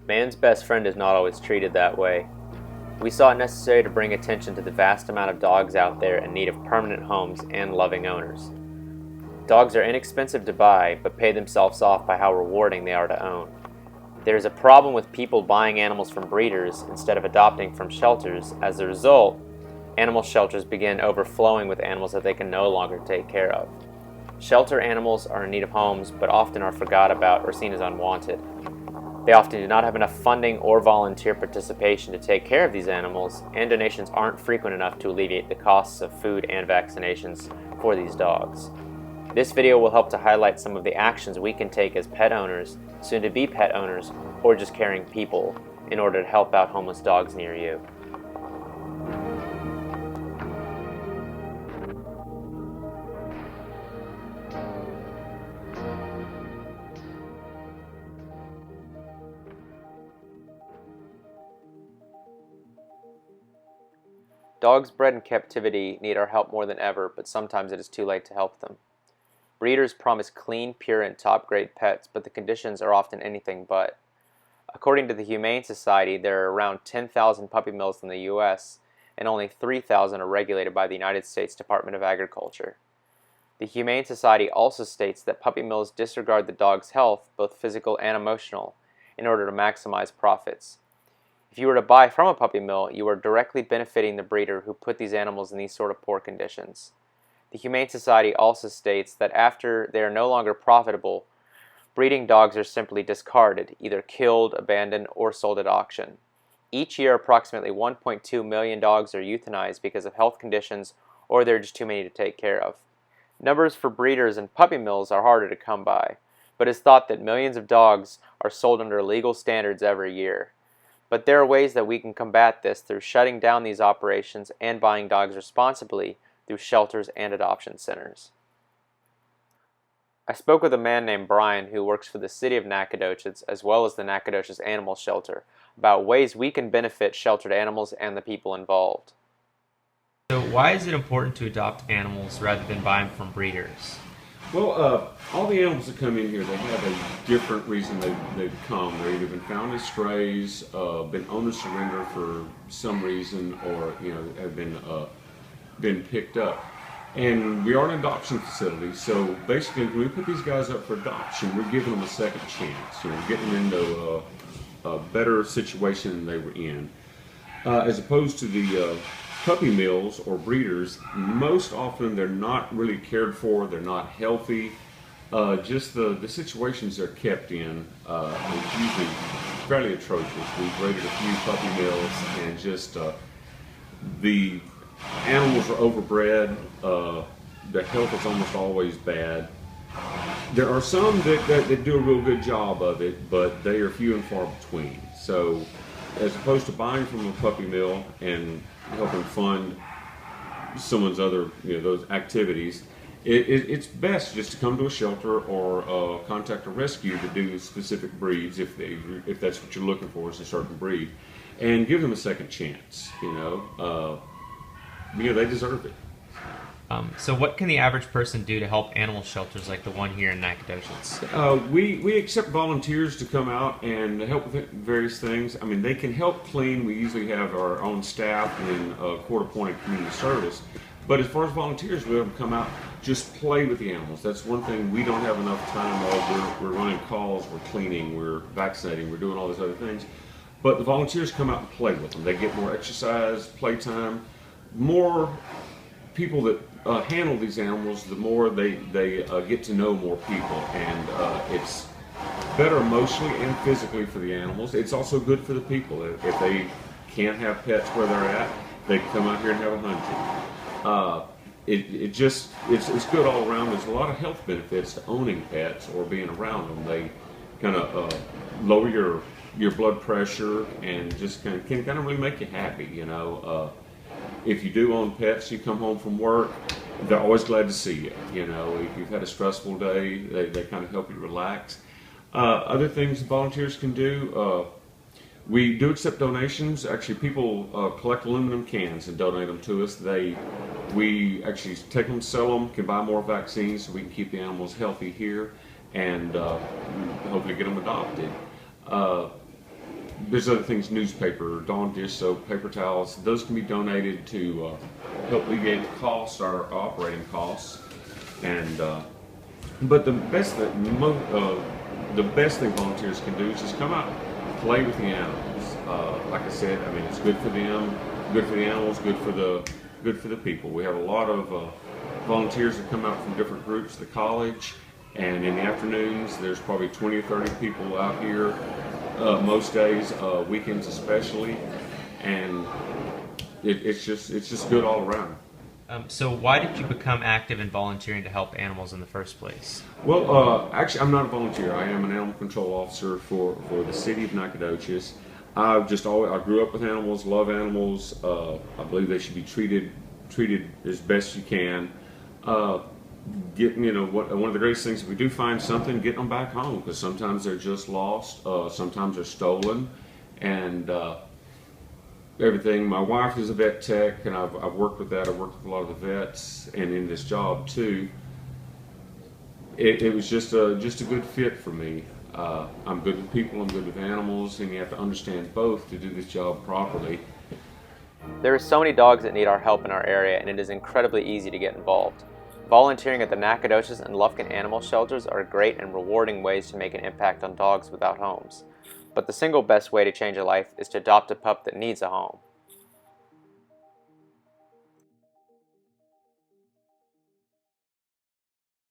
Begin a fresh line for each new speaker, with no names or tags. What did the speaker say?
Man's best friend is not always treated that way. We saw it necessary to bring attention to the vast amount of dogs out there in need of permanent homes and loving owners. Dogs are inexpensive to buy, but pay themselves off by how rewarding they are to own. There is a problem with people buying animals from breeders instead of adopting from shelters. As a result, animal shelters begin overflowing with animals that they can no longer take care of. Shelter animals are in need of homes, but often are forgot about or seen as unwanted. They often do not have enough funding or volunteer participation to take care of these animals, and donations aren't frequent enough to alleviate the costs of food and vaccinations for these dogs. This video will help to highlight some of the actions we can take as pet owners, soon to be pet owners, or just caring people in order to help out homeless dogs near you. Dogs bred in captivity need our help more than ever, but sometimes it is too late to help them. Breeders promise clean, pure, and top-grade pets, but the conditions are often anything but. According to the Humane Society, there are around 10,000 puppy mills in the U.S., and only 3,000 are regulated by the United States Department of Agriculture. The Humane Society also states that puppy mills disregard the dog's health, both physical and emotional, in order to maximize profits. If you were to buy from a puppy mill, you are directly benefiting the breeder who put these animals in these sort of poor conditions. The Humane Society also states that after they are no longer profitable, breeding dogs are simply discarded, either killed, abandoned, or sold at auction. Each year, approximately 1.2 million dogs are euthanized because of health conditions or there are just too many to take care of. Numbers for breeders and puppy mills are harder to come by, but it's thought that millions of dogs are sold under legal standards every year. But there are ways that we can combat this through shutting down these operations and buying dogs responsibly through shelters and adoption centers. I spoke with a man named Brian who works for the city of Nacogdoches as well as the Nacogdoches Animal Shelter about ways we can benefit sheltered animals and the people involved. So why is it important to adopt animals rather than buy them from breeders?
Well, all the animals that come in here, they have a different reason they've come. They've either been found as strays, been owner surrender for some reason, or have been picked up. And we are an adoption facility, so basically when we put these guys up for adoption, we're giving them a second chance. Getting them into a better situation than they were in, as opposed to the puppy mills or breeders. Most often they're not really cared for, they're not healthy. Just the situations they're kept in is usually fairly atrocious. We've raided a few puppy mills and just the animals are overbred. The health is almost always bad. There are some that do a real good job of it, but they are few and far between. So as opposed to buying from a puppy mill and helping fund someone's other, those activities, it's best just to come to a shelter or contact a rescue to do specific breeds if that's what you're looking for, is a certain breed, and give them a second chance. They deserve it.
So what can the average person do to help animal shelters like the one here in Nacogdoches?
We accept volunteers to come out and help with various things. I mean, they can help clean. We usually have our own staff and court-appointed community service. But as far as volunteers, we have them come out, just play with the animals. That's one thing we don't have enough time of. We're running calls, we're cleaning, we're vaccinating, we're doing all these other things. But the volunteers come out and play with them. They get more exercise, playtime, more people that handle these animals, the more they get to know more people, and it's better emotionally and physically for the animals. It's also good for the people. If they can't have pets where they're at, they can come out here and have a hunting. It's good all around. There's a lot of health benefits to owning pets or being around them. They kind of lower your blood pressure and just can kind of really make you happy. If you do own pets, you come home from work, they're always glad to see you. If you've had a stressful day, they kind of help you relax. Other things volunteers can do, we do accept donations. Actually, people collect aluminum cans and donate them to us. We actually take them, sell them, can buy more vaccines so we can keep the animals healthy here and hopefully get them adopted. there's other things, newspaper, Dawn dish soap, paper towels. Those can be donated to help alleviate the costs, our operating costs. And but the best thing volunteers can do is just come out, play with the animals. Like I said, I mean, it's good for them, good for the animals, good for the people. We have a lot of volunteers that come out from different groups at the college, and in the afternoons, there's probably 20 or 30 people out here most days, weekends especially, and it's just good all around.
So why did you become active in volunteering to help animals in the first place?
Well, actually, I'm not a volunteer. I am an animal control officer for the city of Nacogdoches. I grew up with animals, love animals. I believe they should be treated as best you can. One of the greatest things, if we do find something, get them back home, because sometimes they're just lost, sometimes they're stolen, and everything. My wife is a vet tech, and I've worked with that. I've worked with a lot of the vets, and in this job too. It was just a good fit for me. I'm good with people, I'm good with animals, and you have to understand both to do this job properly.
There are so many dogs that need our help in our area, and it is incredibly easy to get involved. Volunteering at the Nacogdoches and Lufkin animal shelters are great and rewarding ways to make an impact on dogs without homes. But the single best way to change a life is to adopt a pup that needs a home.